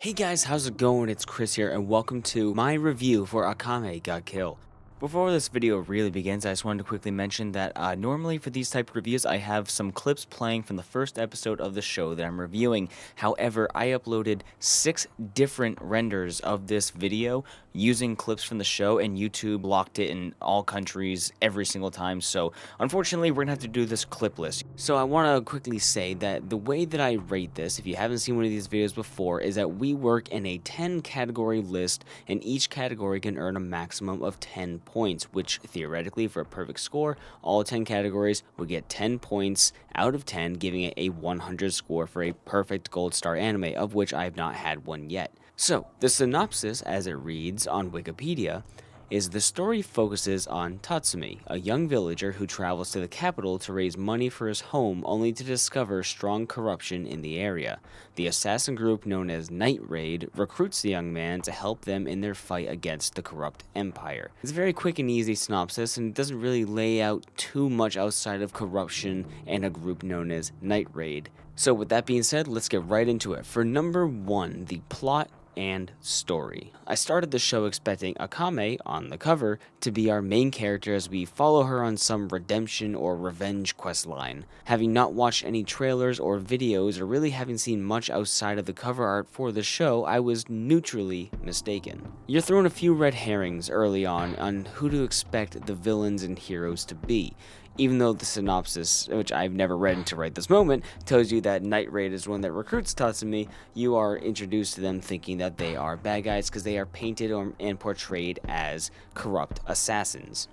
Hey guys, how's it going? It's Chris here, and welcome to my review for Akame Ga Kill. Before this video really begins, I just wanted to quickly mention that normally for these type of reviews, I have some clips playing from the first episode of the show that I'm reviewing. However, I uploaded 6 different renders of this video using clips from the show, and YouTube blocked it in all countries every single time. So unfortunately, we're gonna have to do this clip list. So I want to quickly say that the way that I rate this, if you haven't seen one of these videos before, is that we work in a 10 category list, and each category can earn a maximum of 10 points, which theoretically, for a perfect score, all 10 categories would get 10 points out of 10, giving it a 100 score for a perfect gold star anime, of which I have not had one yet. So, the synopsis, as it reads on Wikipedia, is the story focuses on Tatsumi, a young villager who travels to the capital to raise money for his home, only to discover strong corruption in the area. The assassin group known as Night Raid recruits the young man to help them in their fight against the corrupt empire. It's a very quick and easy synopsis, and it doesn't really lay out too much outside of corruption and a group known as Night Raid. So with that being said, let's get right into it. For number 1, the plot and story. I started the show expecting Akame, on the cover, to be our main character as we follow her on some redemption or revenge quest line. Having not watched any trailers or videos, or really having seen much outside of the cover art for the show, I was neutrally mistaken. You're thrown a few red herrings early on who to expect the villains and heroes to be. Even though the synopsis, which I've never read until right this moment, tells you that Night Raid is one that recruits Tatsumi, you are introduced to them thinking that they are bad guys because they are painted and portrayed as corrupt assassins.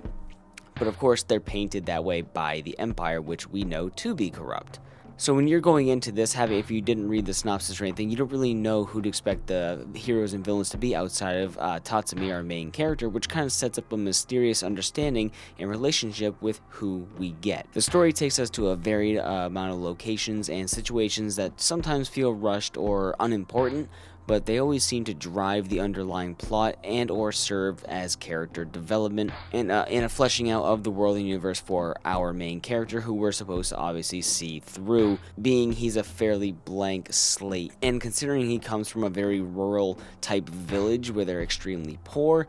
But of course, they're painted that way by the Empire, which we know to be corrupt. So when you're going into this, if you didn't read the synopsis or anything, you don't really know who to expect the heroes and villains to be outside of Tatsumi, our main character, which kind of sets up a mysterious understanding and relationship with who we get. The story takes us to a varied amount of locations and situations that sometimes feel rushed or unimportant, but they always seem to drive the underlying plot and or serve as character development and in a fleshing out of the world and universe for our main character, who we're supposed to obviously see through, being he's a fairly blank slate. And considering he comes from a very rural type village where they're extremely poor,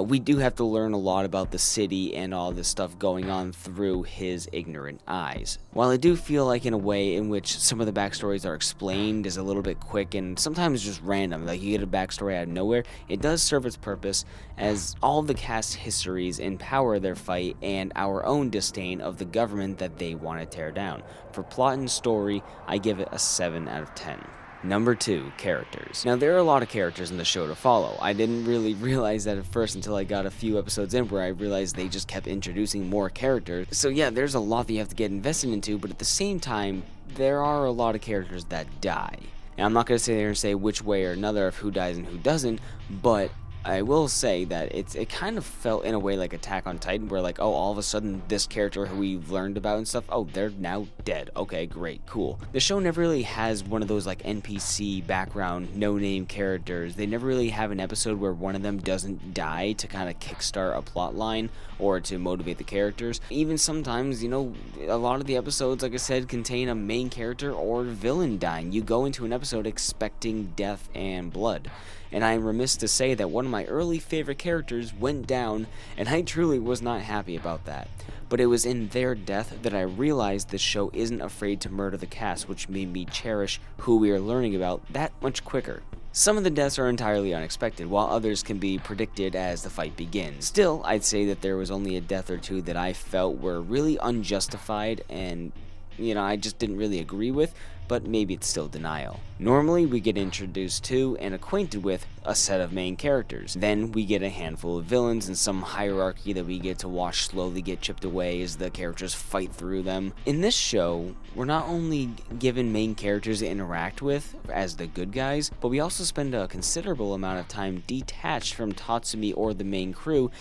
we do have to learn a lot about the city and all this stuff going on through his ignorant eyes. While I do feel like in a way in which some of the backstories are explained is a little bit quick and sometimes just random, like you get a backstory out of nowhere, it does serve its purpose as all of the cast histories empower their fight and our own disdain of the government that they want to tear down. For plot and story, I give it a 7 out of 10. Number 2, characters. Now, there are a lot of characters in the show to follow. I didn't really realize that at first until I got a few episodes in where I realized they just kept introducing more characters. So yeah, there's a lot that you have to get invested into, but at the same time, there are a lot of characters that die. And I'm not going to sit there and say which way or another of who dies and who doesn't, but I will say that it kind of felt in a way like Attack on Titan, where like, oh, all of a sudden this character who we've learned about and stuff, oh, they're now dead. Okay, great, cool. The show never really has one of those like NPC background, no-name characters. They never really have an episode where one of them doesn't die to kind of kickstart a plot line or to motivate the characters. Even sometimes, you know, a lot of the episodes, like I said, contain a main character or villain dying. You go into an episode expecting death and blood. And I am remiss to say that one of my early favorite characters went down, and I truly was not happy about that. But it was in their death that I realized the show isn't afraid to murder the cast, which made me cherish who we are learning about that much quicker. Some of the deaths are entirely unexpected, while others can be predicted as the fight begins. Still, I'd say that there was only a death or two that I felt were really unjustified and, you know, I just didn't really agree with, but maybe it's still denial. Normally, we get introduced to and acquainted with a set of main characters. Then we get a handful of villains and some hierarchy that we get to watch slowly get chipped away as the characters fight through them. In this show, we're not only given main characters to interact with as the good guys, but we also spend a considerable amount of time detached from Tatsumi or the main crew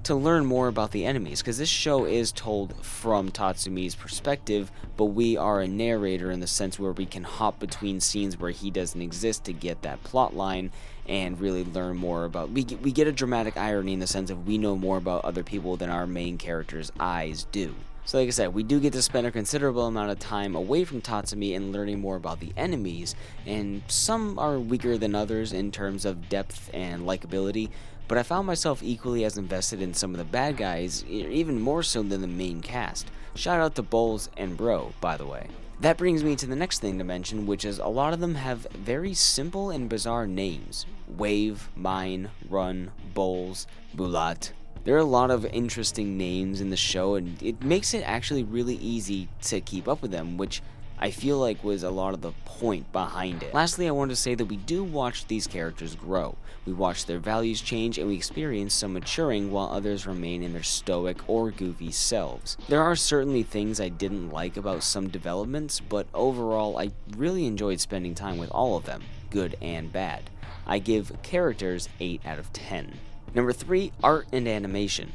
to learn more about the enemies, because this show is told from Tatsumi's perspective, but we are a narrator in the sense where we can hop between scenes where he doesn't exist to get that plot line and really learn more about, we get a dramatic irony in the sense of we know more about other people than our main character's eyes do. So like I said, we do get to spend a considerable amount of time away from Tatsumi and learning more about the enemies, and some are weaker than others in terms of depth and likability, but I found myself equally as invested in some of the bad guys, even more so than the main cast. Shout out to Bowles and Bro, by the way. That brings me to the next thing to mention, which is a lot of them have very simple and bizarre names. Wave, Mine, Run, Bowles, Bulat. There are a lot of interesting names in the show, and it makes it actually really easy to keep up with them, which I feel like was a lot of the point behind it. Lastly, I wanted to say that we do watch these characters grow. We watch their values change, and we experience some maturing while others remain in their stoic or goofy selves. There are certainly things I didn't like about some developments, but overall I really enjoyed spending time with all of them, good and bad. I give characters 8 out of 10. Number 3, art and animation.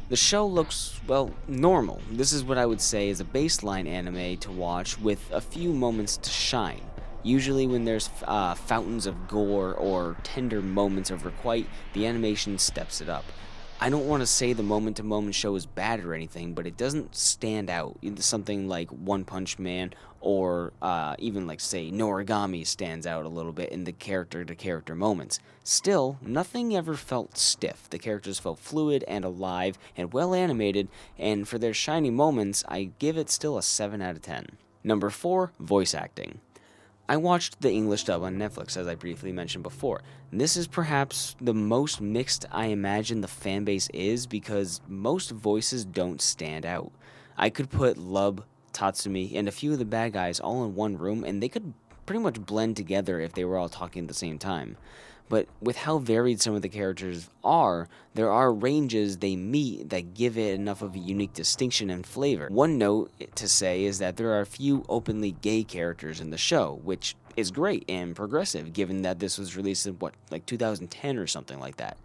The show looks, well, normal. This is what I would say is a baseline anime to watch with a few moments to shine. Usually when there's fountains of gore or tender moments of requite, the animation steps it up. I don't want to say the moment-to-moment show is bad or anything, but it doesn't stand out. Something like One Punch Man or even like, say, Noragami stands out a little bit in the character-to-character moments. Still, nothing ever felt stiff. The characters felt fluid and alive and well-animated, and for their shiny moments, I give it still a 7 out of 10. Number 4, voice acting. I watched the English dub on Netflix, as I briefly mentioned before. This is perhaps the most mixed I imagine the fanbase is because most voices don't stand out. I could put Lub, Tatsumi, and a few of the bad guys all in one room, and they could pretty much blend together if they were all talking at the same time. But with how varied some of the characters are, there are ranges they meet that give it enough of a unique distinction and flavor. One note to say is that there are a few openly gay characters in the show, which is great and progressive given that this was released in, like 2010 or something like that.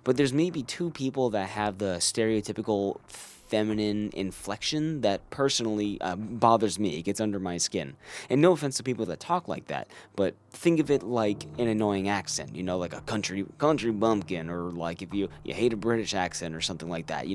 But there's maybe 2 people that have the stereotypical feminine inflection that personally bothers me. It gets under my skin. And no offense to people that talk like that, but think of it like an annoying accent, like a country bumpkin, or like if you hate a British accent or something like that.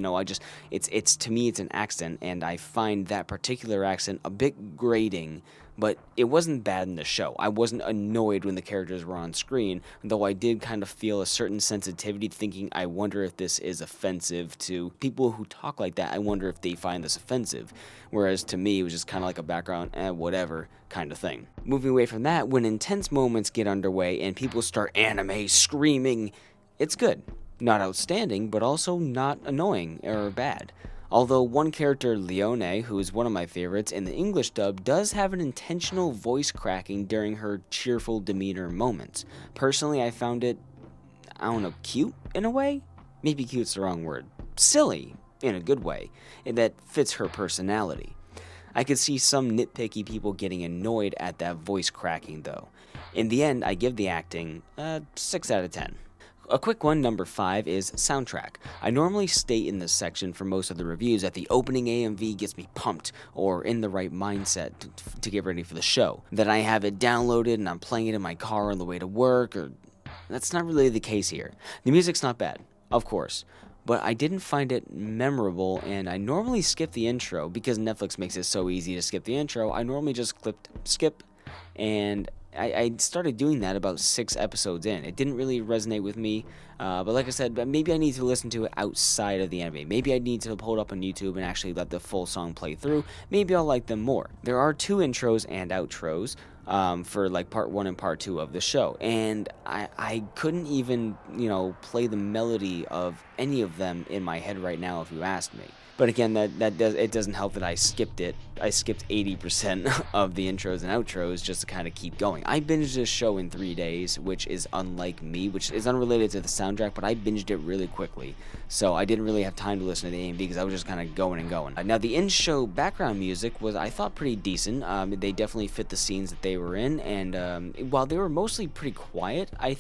It's to me it's an accent, and I find that particular accent a bit grating. But it wasn't bad in the show. I wasn't annoyed when the characters were on screen, though I did kind of feel a certain sensitivity thinking, I wonder if this is offensive to people who talk like that. I wonder if they find this offensive. Whereas to me, it was just kind of like a background, whatever kind of thing. Moving away from that, when intense moments get underway and people start anime screaming, it's good. Not outstanding, but also not annoying or bad. Although one character, Leone, who is one of my favorites in the English dub, does have an intentional voice cracking during her cheerful demeanor moments. Personally, I found it, cute in a way? Maybe cute's the wrong word. Silly, in a good way, that fits her personality. I could see some nitpicky people getting annoyed at that voice cracking though. In the end, I give the acting 6 out of 10. A quick one, number 5, is soundtrack. I normally state in this section for most of the reviews that the opening AMV gets me pumped or in the right mindset to get ready for the show. That I have it downloaded and I'm playing it in my car on the way to work, or that's not really the case here. The music's not bad, of course, but I didn't find it memorable, and I normally skip the intro because Netflix makes it so easy to skip the intro. I normally just clicked skip, and I started doing that about 6 episodes in. It didn't really resonate with me, but like I said, maybe I need to listen to it outside of the anime. Maybe I need to pull it up on YouTube and actually let the full song play through. Maybe I'll like them more. There are 2 intros and outros for like part 1 and part 2 of the show, and I couldn't even, play the melody of any of them in my head right now if you asked me. But again, it doesn't help that I skipped it. I skipped 80% of the intros and outros just to kind of keep going. I binged this show in 3 days, which is unlike me, which is unrelated to the soundtrack, but I binged it really quickly. So I didn't really have time to listen to the AMV because I was just kind of going and going. Now, the in-show background music was, I thought, pretty decent. They definitely fit the scenes that they were in, and while they were mostly pretty quiet, I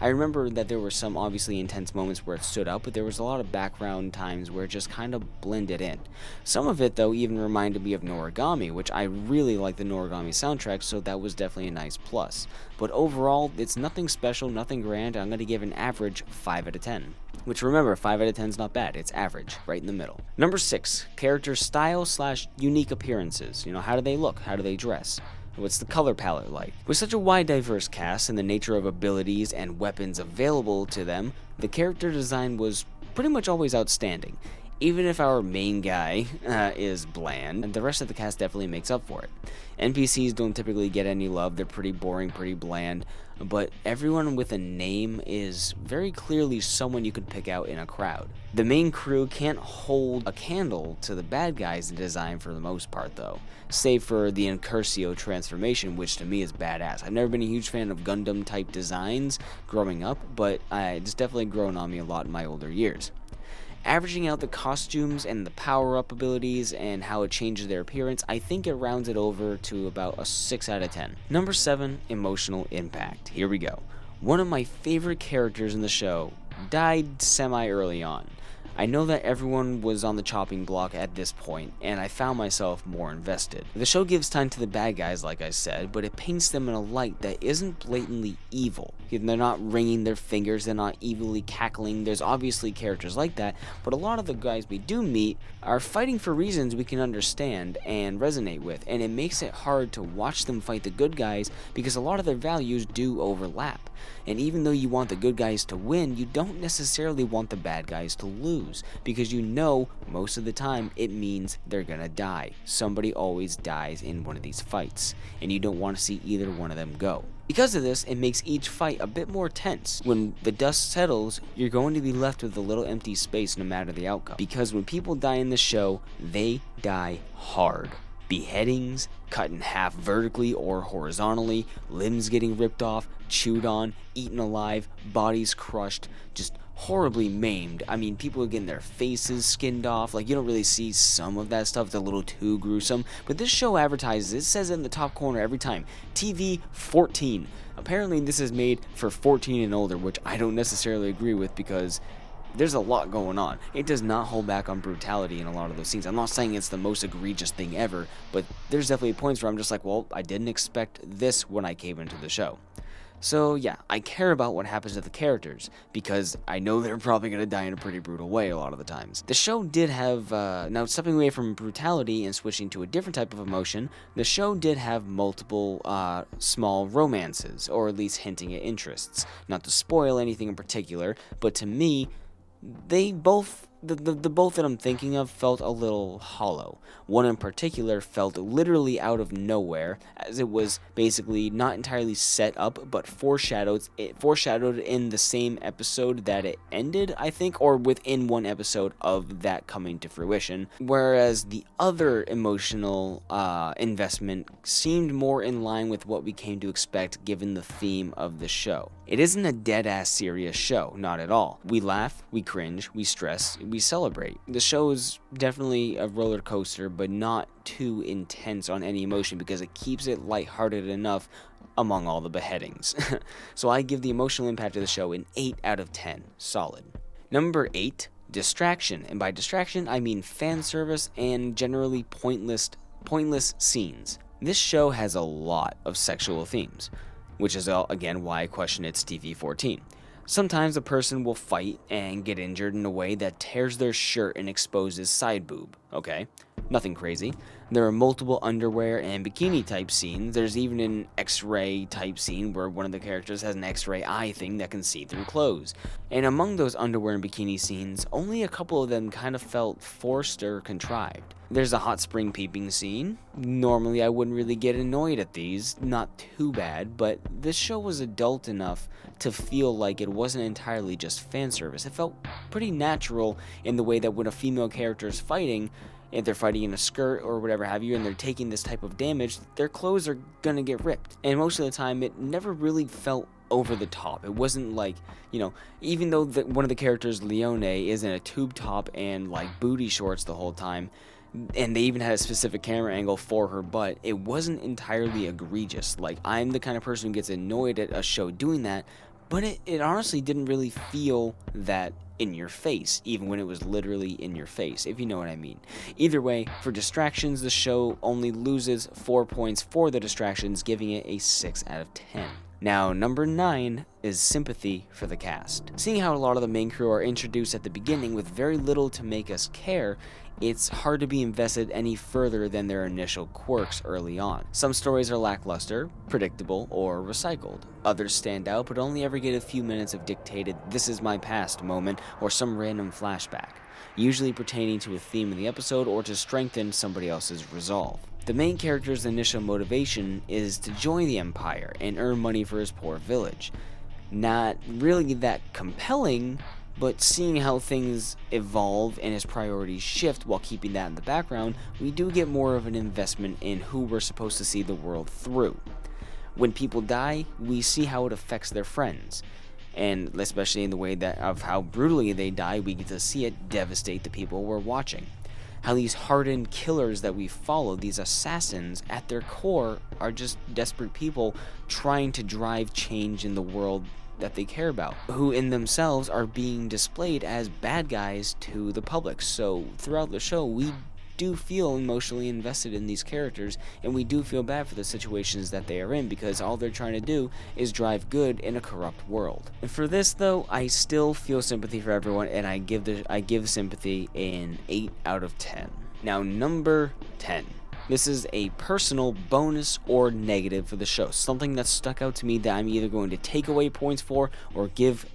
remember that there were some obviously intense moments where it stood out, but there was a lot of background times where it just kind kind of blended in. Some of it, though, even reminded me of Noragami, which I really like the Noragami soundtrack, so that was definitely a nice plus. But overall, it's nothing special, nothing grand. I'm going to give an average 5 out of 10. Which, remember, 5 out of 10 is not bad. It's average, right in the middle. Number 6, character style / unique appearances. How do they look? How do they dress? What's the color palette like? With such a wide diverse cast and the nature of abilities and weapons available to them, the character design was pretty much always outstanding. Even if our main guy is bland, the rest of the cast definitely makes up for it. NPCs don't typically get any love, they're pretty boring, pretty bland, but everyone with a name is very clearly someone you could pick out in a crowd. The main crew can't hold a candle to the bad guys in design for the most part though, save for the Incursio transformation, which to me is badass. I've never been a huge fan of Gundam type designs growing up, but it's definitely grown on me a lot in my older years. Averaging out the costumes and the power-up abilities and how it changes their appearance, I think it rounds it over to about a 6 out of 10. Number 7, emotional impact. Here we go. One of my favorite characters in the show died semi-early on. I know that everyone was on the chopping block at this point, and I found myself more invested. The show gives time to the bad guys, like I said, but it paints them in a light that isn't blatantly evil. They're not wringing their fingers, they're not evilly cackling. There's obviously characters like that, but a lot of the guys we do meet are fighting for reasons we can understand and resonate with, and it makes it hard to watch them fight the good guys because a lot of their values do overlap. And even though you want the good guys to win, you don't necessarily want the bad guys to lose, because most of the time it means they're gonna die. Somebody always dies in one of these fights, and you don't want to see either one of them go. Because of this, it makes each fight a bit more tense. When the dust settles, you're going to be left with a little empty space no matter the outcome. Because when people die in the show, they die hard. Beheadings, cut in half vertically or horizontally, limbs getting ripped off, chewed on, eaten alive, bodies crushed, just horribly maimed. I mean, people are getting their faces skinned off. You don't really see some of that stuff. It's a little too gruesome. But this show advertises, it says it in the top corner every time, TV 14. Apparently this is made for 14 and older, which I don't necessarily agree with because there's a lot going on. It does not hold back on brutality in a lot of those scenes. I'm not saying it's the most egregious thing ever, but there's definitely points where I'm just like, well, I didn't expect this when I came into the show. So yeah, I care about what happens to the characters, because I know they're probably going to die in a pretty brutal way a lot of the times. The show did have, now stepping away from brutality and switching to a different type of emotion, the show did have multiple small romances, or at least hinting at interests. Not to spoil anything in particular, but to me, they both, the both that I'm thinking of felt a little hollow. One in particular felt literally out of nowhere, as it was basically not entirely set up, but foreshadowed in the same episode that it ended, I think, or within one episode of that coming to fruition. Whereas the other emotional investment seemed more in line with what we came to expect given the theme of the show. It isn't a dead-ass serious show, not at all. We laugh, we cringe, we stress, we celebrate. The show is definitely a roller coaster, but not too intense on any emotion because it keeps it lighthearted enough among all the beheadings. So I give the emotional impact of the show an 8 out of 10. Solid. Number 8, distraction. And by distraction, I mean fan service and generally pointless scenes. This show has a lot of sexual themes, which is again why I question its TV-14. Sometimes a person will fight and get injured in a way that tears their shirt and exposes side boob. Okay, nothing crazy. There are multiple underwear and bikini type scenes. There's even an X-ray type scene where one of the characters has an X-ray eye thing that can see through clothes. And among those underwear and bikini scenes, only a couple of them kind of felt forced or contrived. There's a hot spring peeping scene. Normally I wouldn't really get annoyed at these, not too bad, but this show was adult enough to feel like it wasn't entirely just fan service. It felt pretty natural in the way that when a female character is fighting, if they're fighting in a skirt or whatever have you, and they're taking this type of damage, their clothes are gonna get ripped. And most of the time, it never really felt over the top. It wasn't like, even though one of the characters, Leone, is in a tube top and booty shorts the whole time, and they even had a specific camera angle for her butt, it wasn't entirely egregious. I'm the kind of person who gets annoyed at a show doing that, but it honestly didn't really feel that in your face, even when it was literally in your face, if you know what I mean. Either way, for distractions, the show only loses 4 points for the distractions, giving it a 6 out of 10. Now, number 9 is Sympathy for the cast. Seeing how a lot of the main crew are introduced at the beginning with very little to make us care, it's hard to be invested any further than their initial quirks early on. Some stories are lackluster, predictable, or recycled. Others stand out but only ever get a few minutes of dictated "this is my past" moment or some random flashback, usually pertaining to a theme in the episode or to strengthen somebody else's resolve. The main character's initial motivation is to join the Empire and earn money for his poor village. Not really that compelling, but seeing how things evolve and his priorities shift while keeping that in the background, we do get more of an investment in who we're supposed to see the world through. When people die, we see how it affects their friends, and especially in the way that of how brutally they die, we get to see it devastate the people we're watching. How these hardened killers that we follow, these assassins, at their core are just desperate people trying to drive change in the world that they care about, who in themselves are being displayed as bad guys to the public. So throughout the show, we do feel emotionally invested in these characters, and we do feel bad for the situations that they are in, because all they're trying to do is drive good in a corrupt world. And for this though, I still feel sympathy for everyone, and I give Sympathy an 8 out of 10. Now, number 10. This is a personal bonus or negative for the show, something that stuck out to me that I'm either going to take away points for or give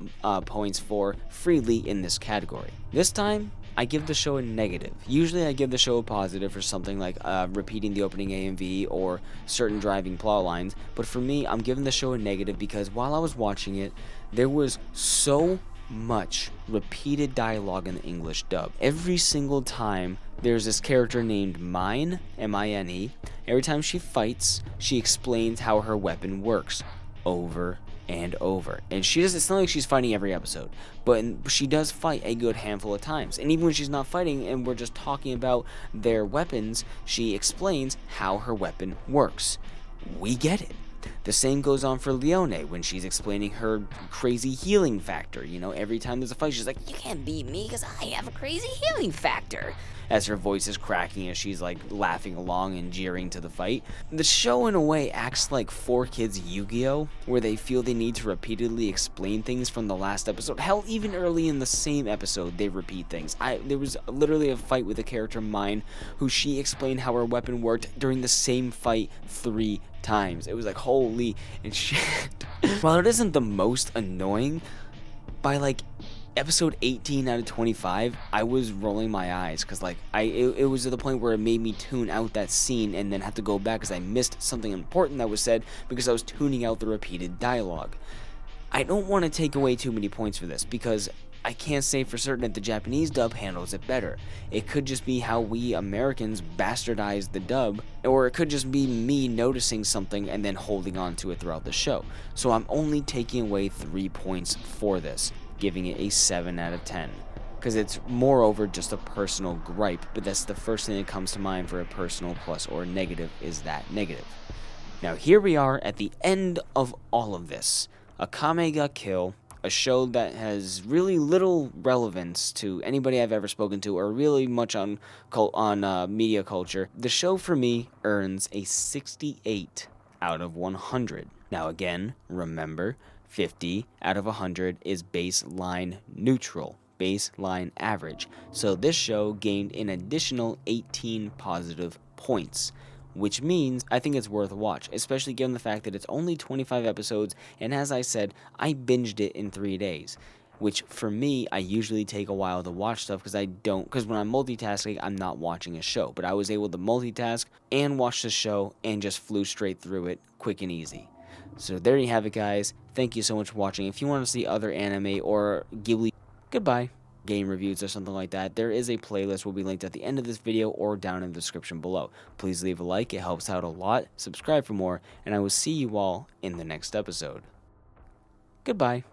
points for freely in this category. This time, I give the show a negative. Usually I give the show a positive for something like repeating the opening AMV or certain driving plot lines, but for me, I'm giving the show a negative because while I was watching it, there was so much repeated dialogue in the English dub. Every single time there's this character named Mine, M-I-N-E. Every time she fights, she explains how her weapon works over and over. And it's not like she's fighting every episode, but she does fight a good handful of times. And even when she's not fighting and we're just talking about their weapons, she explains how her weapon works. We get it. The same goes on for Leone when she's explaining her crazy healing factor. You know, every time there's a fight, she's like, "You can't beat me because I have a crazy healing factor," as her voice is cracking as she's like laughing along and jeering to the fight. The show in a way acts like 4Kids Yu-Gi-Oh, where they feel they need to repeatedly explain things from the last episode. Hell, even early in the same episode, they repeat things. There was literally a fight with a character Mine who she explained how her weapon worked during the same fight 3 times. It was like, holy and shit. While it isn't the most annoying, by like episode 18 out of 25, I was rolling my eyes because like it was to the point where it made me tune out that scene and then have to go back because I missed something important that was said because I was tuning out the repeated dialogue. I don't want to take away too many points for this because I can't say for certain that the Japanese dub handles it better. It could just be how we Americans bastardized the dub, or it could just be me noticing something and then holding on to it throughout the show. So I'm only taking away 3 points for this, giving it a 7 out of 10. Because it's moreover just a personal gripe, but that's the first thing that comes to mind for a personal plus or negative is that negative. Now here we are at the end of all of this. Akame Ga Kill, a show that has really little relevance to anybody I've ever spoken to or really much on media culture. The show for me earns a 68 out of 100. Now again, remember, 50 out of 100 is baseline neutral, baseline average. So this show gained an additional 18 positive points, which means I think it's worth a watch, especially given the fact that it's only 25 episodes, and as I said, I binged it in 3 days, which for me, I usually take a while to watch stuff because when I'm multitasking, I'm not watching a show, but I was able to multitask and watch the show and just flew straight through it quick and easy. So there you have it, guys. Thank you so much for watching. If you want to see other anime or Ghibli, goodbye, game reviews or something like that, there is a playlist will be linked at the end of this video or down in the description below. Please leave a like, it helps out a lot. Subscribe for more, and I will see you all in the next episode. Goodbye.